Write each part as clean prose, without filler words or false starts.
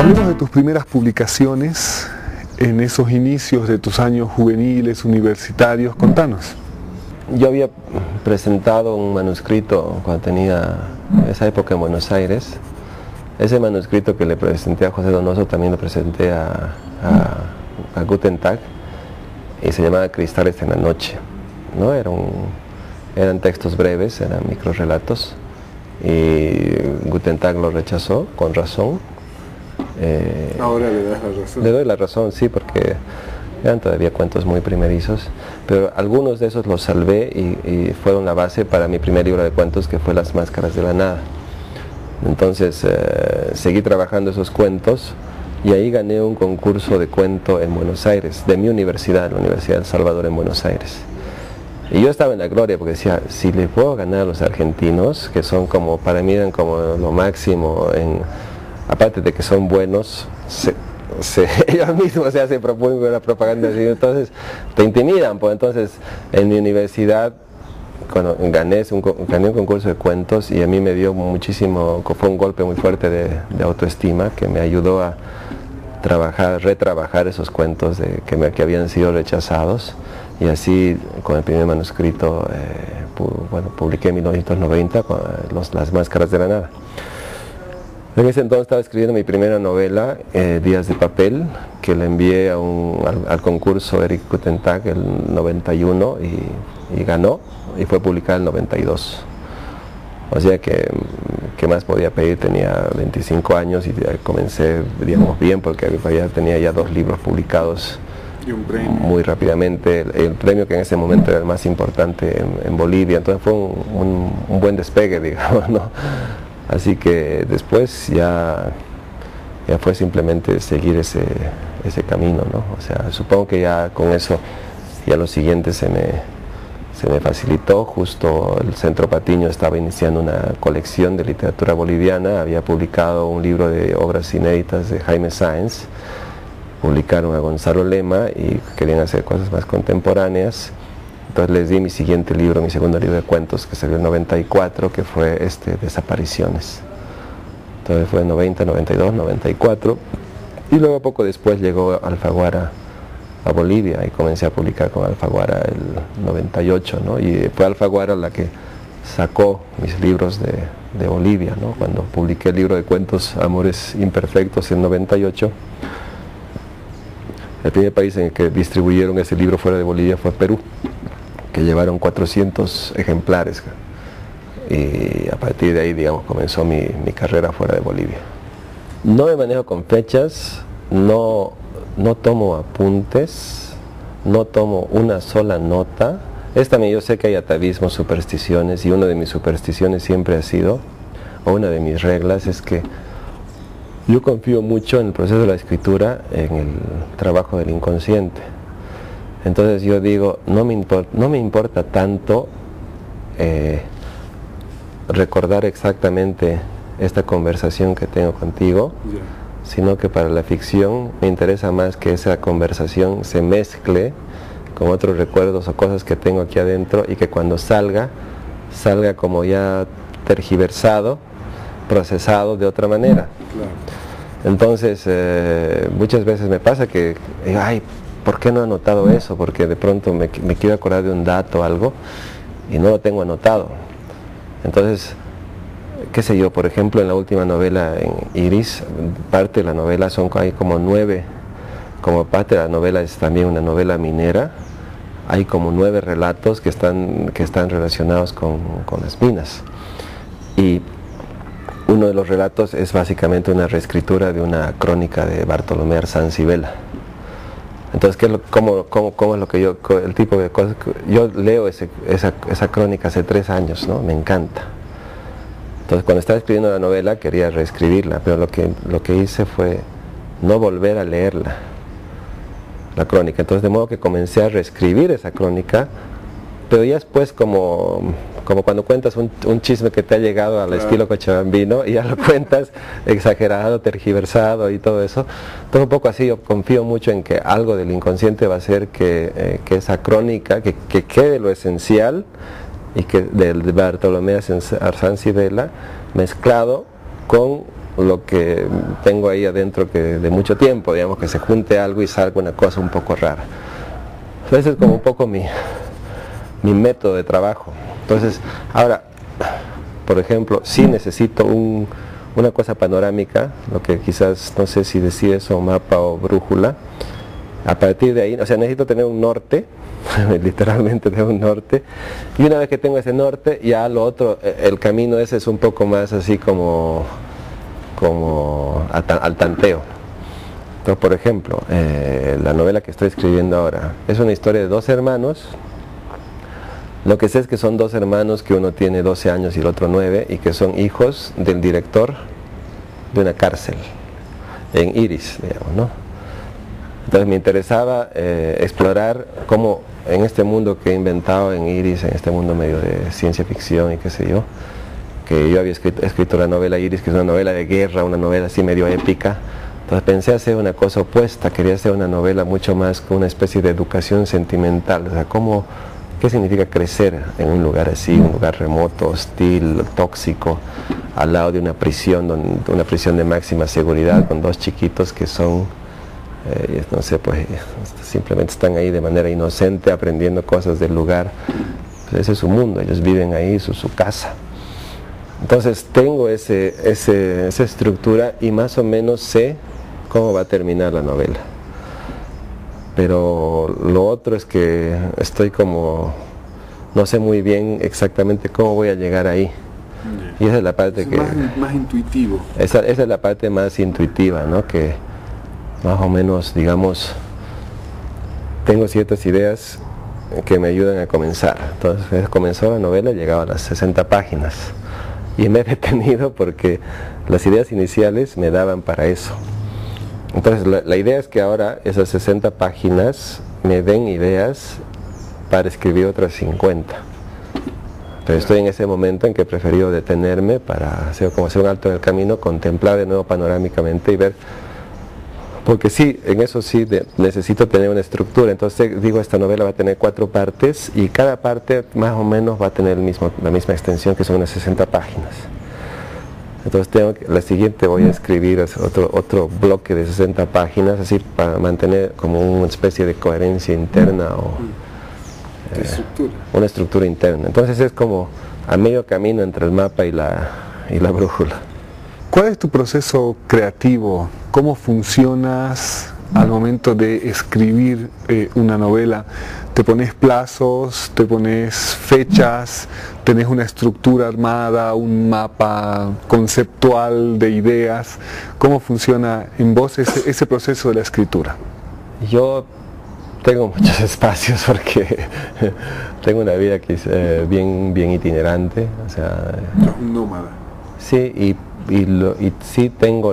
Hablemos de tus primeras publicaciones en esos inicios de tus años juveniles, universitarios. Contanos. Yo había presentado un manuscrito cuando tenía esa época en Buenos Aires. Ese manuscrito que le presenté a José Donoso también lo presenté a Guten Tag, y se llamaba Cristales en la Noche, ¿no? Eran textos breves, eran microrelatos, y Guten Tag lo rechazó con razón. Ahora le das la razón. Le doy la razón, sí, porque eran todavía cuentos muy primerizos, pero algunos de esos los salvé y fueron la base para mi primer libro de cuentos, que fue Las Máscaras de la Nada. Entonces seguí trabajando esos cuentos y ahí gané un concurso de cuento en Buenos Aires, de mi universidad, la Universidad del Salvador en Buenos Aires. Y yo estaba en la gloria porque decía, si le puedo ganar a los argentinos, que son como, para mí eran como lo máximo, aparte de que son buenos, ellos mismos se hacen la propaganda así, entonces te intimidan. Pues entonces en mi universidad gané un concurso de cuentos y a mí me dio muchísimo, fue un golpe muy fuerte de autoestima que me ayudó a retrabajar esos cuentos que habían sido rechazados, y así con el primer manuscrito publiqué en 1990 Las Máscaras de la Nada. En ese entonces estaba escribiendo mi primera novela, Días de Papel, que la envié al concurso Eric Guten Tag el 91 y ganó, y fue publicada en el 92. O sea que, ¿qué más podía pedir? Tenía 25 años y comencé, digamos, bien, porque tenía ya 2 libros publicados. Y un premio. Muy rápidamente, el premio que en ese momento era el más importante en Bolivia, entonces fue un buen despegue, digamos, ¿no? Así que después ya fue simplemente seguir ese camino, ¿no? O sea, supongo que ya con eso, ya lo siguiente se me facilitó. Justo el Centro Patiño estaba iniciando una colección de literatura boliviana, había publicado un libro de obras inéditas de Jaime Sáenz, publicaron a Gonzalo Lema y querían hacer cosas más contemporáneas. Entonces les di mi siguiente libro, mi segundo libro de cuentos, que salió en 94, que fue Desapariciones. Entonces fue en 90, 92, 94. Y luego poco después llegó Alfaguara a Bolivia y comencé a publicar con Alfaguara el 98, ¿no? Y fue Alfaguara la que sacó mis libros de Bolivia, ¿no? Cuando publiqué el libro de cuentos Amores Imperfectos en 98. El primer país en el que distribuyeron ese libro fuera de Bolivia fue Perú, que llevaron 400 ejemplares, y a partir de ahí, digamos, comenzó mi carrera fuera de Bolivia. No me manejo con fechas, no tomo apuntes, no tomo una sola nota. Yo sé que hay atavismos, supersticiones, y una de mis supersticiones siempre ha sido, o una de mis reglas es que yo confío mucho en el proceso de la escritura, en el trabajo del inconsciente. Entonces yo digo, no me importa tanto recordar exactamente esta conversación que tengo contigo, sino que para la ficción me interesa más que esa conversación se mezcle con otros recuerdos o cosas que tengo aquí adentro, y que cuando salga como ya tergiversado, procesado de otra manera. Entonces muchas veces me pasa que digo, ay, ¿por qué no he anotado eso? Porque de pronto me quiero acordar de un dato o algo y no lo tengo anotado. Entonces, qué sé yo, por ejemplo, en la última novela, en Iris, parte de la novela hay como 9, como parte de la novela es también una novela minera, hay como 9 relatos que están relacionados con las minas. Y uno de los relatos es básicamente una reescritura de una crónica de Bartolomé Arzáiz y Vela. Entonces, ¿cómo es lo que el tipo de cosas que yo leo esa crónica hace 3 años, ¿no? Me encanta. Entonces, cuando estaba escribiendo la novela quería reescribirla, pero lo que hice fue no volver a leerla, la crónica. Entonces, de modo que comencé a reescribir esa crónica, pero ya después como cuando cuentas un chisme que te ha llegado al estilo cochabambino y ya lo cuentas exagerado, tergiversado y todo eso. Todo un poco así. Yo confío mucho en que algo del inconsciente va a hacer que esa crónica, que quede lo esencial, y que de Bartolomé Arzáiz y Vela, mezclado con lo que tengo ahí adentro que de mucho tiempo, digamos, que se junte algo y salga una cosa un poco rara. Ese es como un poco mi método de trabajo. Entonces, ahora, por ejemplo, sí necesito una cosa panorámica, lo que quizás, no sé si decides o mapa o brújula. A partir de ahí, o sea, necesito tener un norte, literalmente tener un norte, y una vez que tengo ese norte, ya lo otro, el camino ese es un poco más así como al tanteo. Entonces, por ejemplo, la novela que estoy escribiendo ahora es una historia de dos hermanos. Lo que sé es que son dos hermanos, que uno tiene 12 años y el otro 9, y que son hijos del director de una cárcel en Iris, digamos, ¿no? Entonces me interesaba explorar cómo en este mundo que he inventado en Iris, en este mundo medio de ciencia ficción y qué sé yo, que yo había escrito la novela Iris, que es una novela de guerra, una novela así medio épica. Entonces pensé hacer una cosa opuesta, quería hacer una novela mucho más con una especie de educación sentimental, o sea, ¿qué significa crecer en un lugar así, un lugar remoto, hostil, tóxico, al lado de una prisión de máxima seguridad, con dos chiquitos que son, no sé, pues simplemente están ahí de manera inocente aprendiendo cosas del lugar? Pues ese es su mundo, ellos viven ahí, su casa. Entonces tengo esa estructura y más o menos sé cómo va a terminar la novela. Pero lo otro es que estoy como, no sé muy bien exactamente cómo voy a llegar ahí. Y esa es la parte que... Más intuitivo. Esa es la parte más intuitiva, ¿no? Que más o menos, digamos, tengo ciertas ideas que me ayudan a comenzar. Entonces comenzó la novela, llegaba a las 60 páginas. Y me he detenido porque las ideas iniciales me daban para eso. Entonces la idea es que ahora esas 60 páginas me den ideas para escribir otras 50. Pero estoy en ese momento en que he preferido detenerme para hacer un alto en el camino, contemplar de nuevo panorámicamente y ver, porque sí, en eso sí necesito tener una estructura. Entonces digo, esta novela va a tener 4 partes y cada parte más o menos va a tener la misma extensión, que son unas 60 páginas. Entonces la siguiente voy a escribir otro bloque de 60 páginas, así para mantener como una especie de coherencia interna o una estructura interna. Entonces es como a medio camino entre el mapa y la brújula. ¿Cuál es tu proceso creativo? ¿Cómo funcionas al momento de escribir una novela? ¿Te pones plazos, te pones fechas, tenés una estructura armada, un mapa conceptual de ideas? ¿Cómo funciona en vos ese proceso de la escritura? Yo tengo muchos espacios porque tengo una vida que es bien itinerante, o sea, nómada. Sí, y sí tengo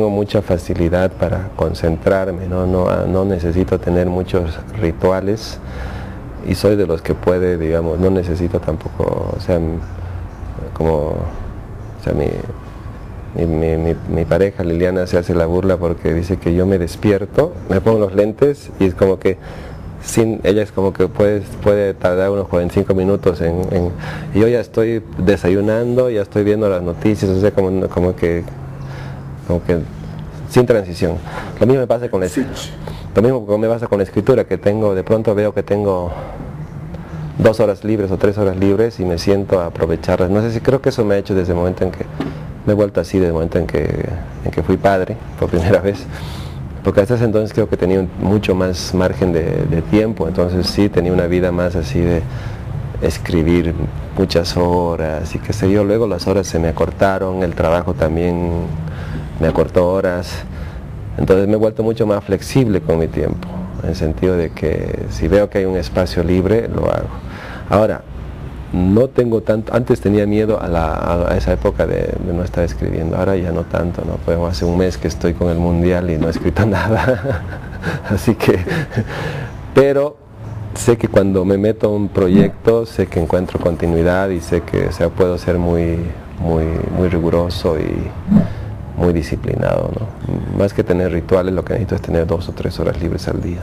mucha facilidad para concentrarme, no necesito tener muchos rituales y soy de los que puede, digamos, no necesito tampoco, o sea, mi pareja Liliana se hace la burla porque dice que yo me despierto, me pongo los lentes y es como que ella es como que puede tardar unos 45 minutos y yo ya estoy desayunando, ya estoy viendo las noticias, o sea, como que sin transición. Lo mismo me pasa con la escritura, que de pronto veo que tengo 2 horas libres o 3 horas libres y me siento a aprovecharlas. No sé si creo que eso me ha hecho desde el momento en que me he vuelto así, desde el momento en que fui padre por primera vez. Porque hasta ese entonces creo que tenía mucho más margen de tiempo, entonces sí tenía una vida más así de escribir muchas horas y qué sé yo. Luego las horas se me acortaron, el trabajo también me acortó horas, entonces me he vuelto mucho más flexible con mi tiempo, en el sentido de que si veo que hay un espacio libre, lo hago. Ahora, no tengo tanto, antes tenía miedo a esa época de no estar escribiendo, ahora ya no tanto, ¿no? Pues hace un mes que estoy con el mundial y no he escrito nada, así que, pero sé que cuando me meto a un proyecto, sé que encuentro continuidad y sé que, o sea, puedo ser muy riguroso y muy disciplinado, ¿no? Más que tener rituales, lo que necesito es tener 2 o 3 horas libres al día.